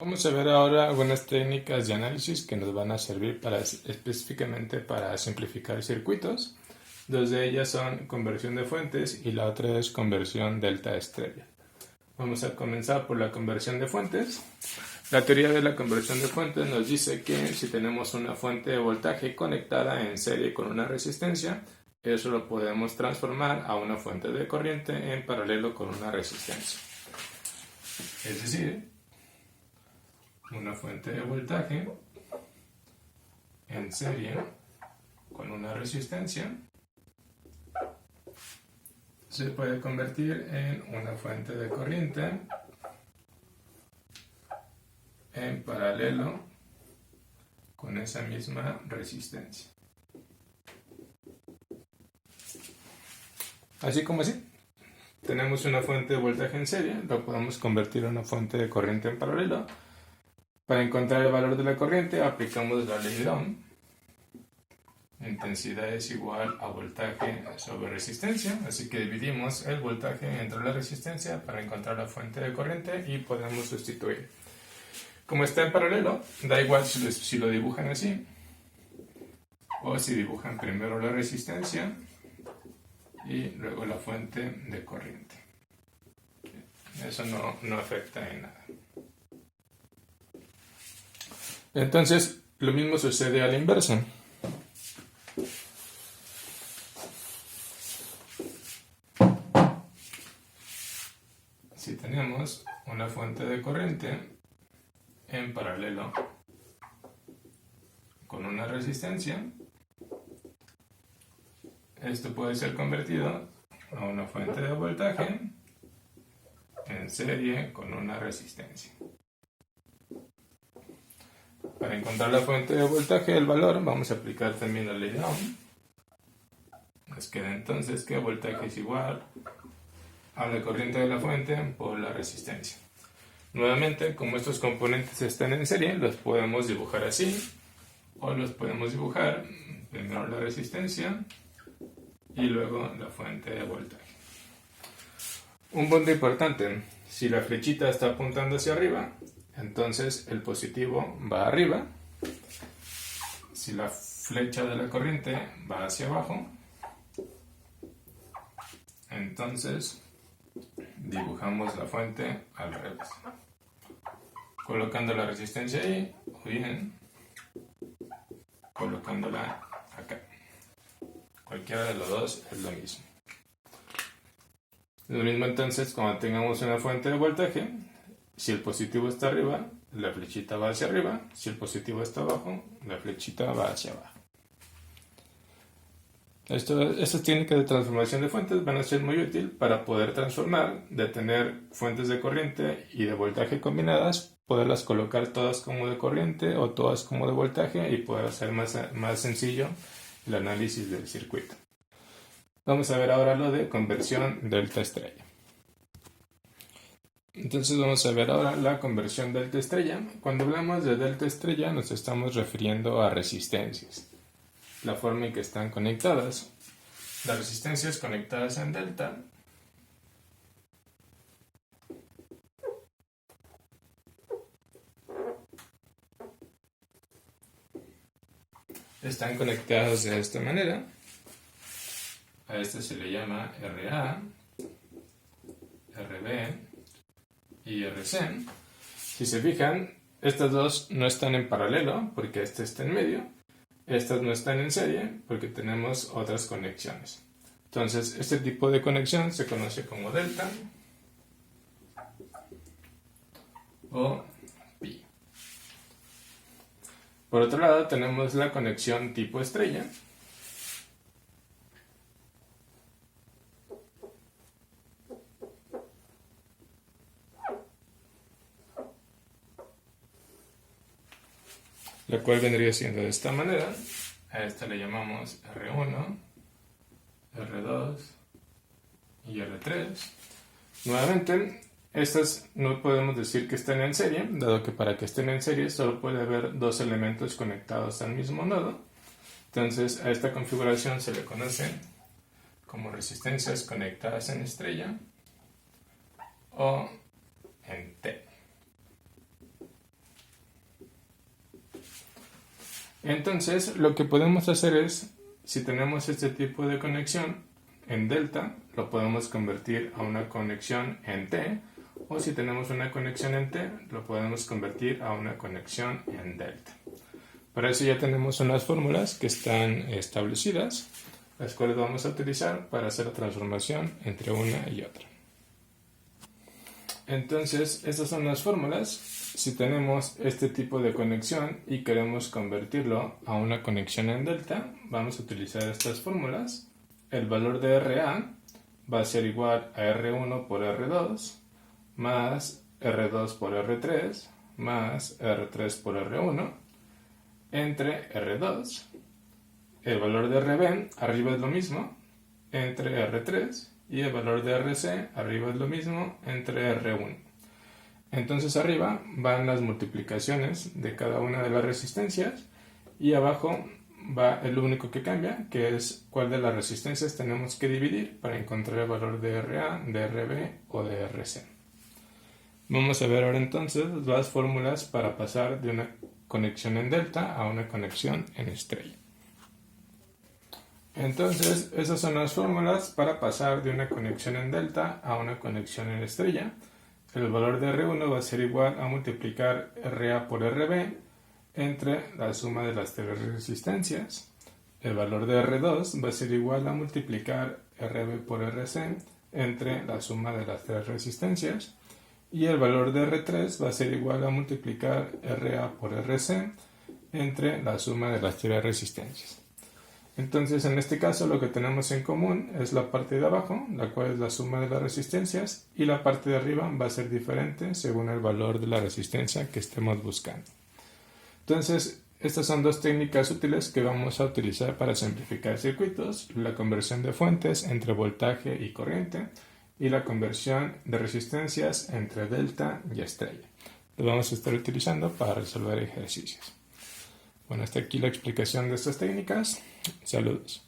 Vamos a ver ahora algunas técnicas de análisis que nos van a servir específicamente para simplificar circuitos. Dos de ellas son conversión de fuentes y la otra es conversión delta estrella. Vamos a comenzar por la conversión de fuentes. La teoría de la conversión de fuentes nos dice que si tenemos una fuente de voltaje conectada en serie con una resistencia, eso lo podemos transformar a una fuente de corriente en paralelo con una resistencia. Es decir, una fuente de voltaje en serie con una resistencia se puede convertir en una fuente de corriente en paralelo con esa misma resistencia. Así como así. Tenemos una fuente de voltaje en serie, lo podemos convertir en una fuente de corriente en paralelo. Para encontrar el valor de la corriente aplicamos la ley de Ohm. Intensidad es igual a voltaje sobre resistencia, así que dividimos el voltaje entre la resistencia para encontrar la fuente de corriente y podemos sustituir. Como está en paralelo, da igual si lo dibujan así o si dibujan primero la resistencia y luego la fuente de corriente. Eso no afecta en nada. Entonces, lo mismo sucede a la inversa. Si tenemos una fuente de corriente en paralelo con una resistencia, esto puede ser convertido a una fuente de voltaje en serie con una resistencia. Para encontrar la fuente de voltaje, el valor, vamos a aplicar también la ley de Ohm. Nos queda entonces que voltaje es igual a la corriente de la fuente por la resistencia. Nuevamente, como estos componentes están en serie, los podemos dibujar así, o los podemos dibujar primero la resistencia y luego la fuente de voltaje. Un punto importante, si la flechita está apuntando hacia arriba, entonces el positivo va arriba. Si la flecha de la corriente va hacia abajo, entonces dibujamos la fuente al revés. Colocando la resistencia ahí, o bien colocándola acá. Cualquiera de los dos es lo mismo. Lo mismo entonces cuando tengamos una fuente de voltaje, si el positivo está arriba, la flechita va hacia arriba, si el positivo está abajo, la flechita va hacia abajo. Estas técnicas de transformación de fuentes van a ser muy útiles para poder transformar, de tener fuentes de corriente y de voltaje combinadas, poderlas colocar todas como de corriente o todas como de voltaje y poder hacer más sencillo el análisis del circuito. Vamos a ver ahora lo de conversión delta estrella. Entonces vamos a ver ahora la conversión delta estrella. Cuando hablamos de delta estrella nos estamos refiriendo a resistencias, la forma en que están conectadas. Las resistencias conectadas en delta están conectadas de esta manera. A este se le llama RA, RB y RC. Si se fijan, estas dos no están en paralelo porque este está en medio. Estas no están en serie porque tenemos otras conexiones. Entonces, este tipo de conexión se conoce como delta o pi. Por otro lado, tenemos la conexión tipo estrella, la cual vendría siendo de esta manera. A esta le llamamos R1, R2 y R3. Nuevamente, estas no podemos decir que estén en serie, dado que para que estén en serie solo puede haber dos elementos conectados al mismo nodo. Entonces, a esta configuración se le conoce como resistencias conectadas en estrella o en T. Entonces, lo que podemos hacer es, si tenemos este tipo de conexión en delta, lo podemos convertir a una conexión en T, o si tenemos una conexión en T, lo podemos convertir a una conexión en delta. Para eso ya tenemos unas fórmulas que están establecidas, las cuales vamos a utilizar para hacer la transformación entre una y otra. Entonces, estas son las fórmulas. Si tenemos este tipo de conexión y queremos convertirlo a una conexión en delta, vamos a utilizar estas fórmulas. El valor de RA va a ser igual a R1 por R2 más R2 por R3 más R3 por R1 entre R2. El valor de RB arriba es lo mismo entre R3 y el valor de RC arriba es lo mismo entre R1. Entonces arriba van las multiplicaciones de cada una de las resistencias y abajo va el único que cambia, que es cuál de las resistencias tenemos que dividir para encontrar el valor de RA, de RB o de RC. Vamos a ver ahora entonces las fórmulas para pasar de una conexión en delta a una conexión en estrella. Entonces, esas son las fórmulas para pasar de una conexión en delta a una conexión en estrella. El valor de R1 va a ser igual a multiplicar RA por RB entre la suma de las tres resistencias. El valor de R2 va a ser igual a multiplicar RB por RC entre la suma de las tres resistencias. Y el valor de R3 va a ser igual a multiplicar RA por RC entre la suma de las tres resistencias. Entonces, en este caso, lo que tenemos en común es la parte de abajo, la cual es la suma de las resistencias, y la parte de arriba va a ser diferente según el valor de la resistencia que estemos buscando. Entonces, estas son dos técnicas útiles que vamos a utilizar para simplificar circuitos: la conversión de fuentes entre voltaje y corriente y la conversión de resistencias entre delta y estrella. Lo vamos a estar utilizando para resolver ejercicios. Bueno, hasta aquí la explicación de estas técnicas. Saludos.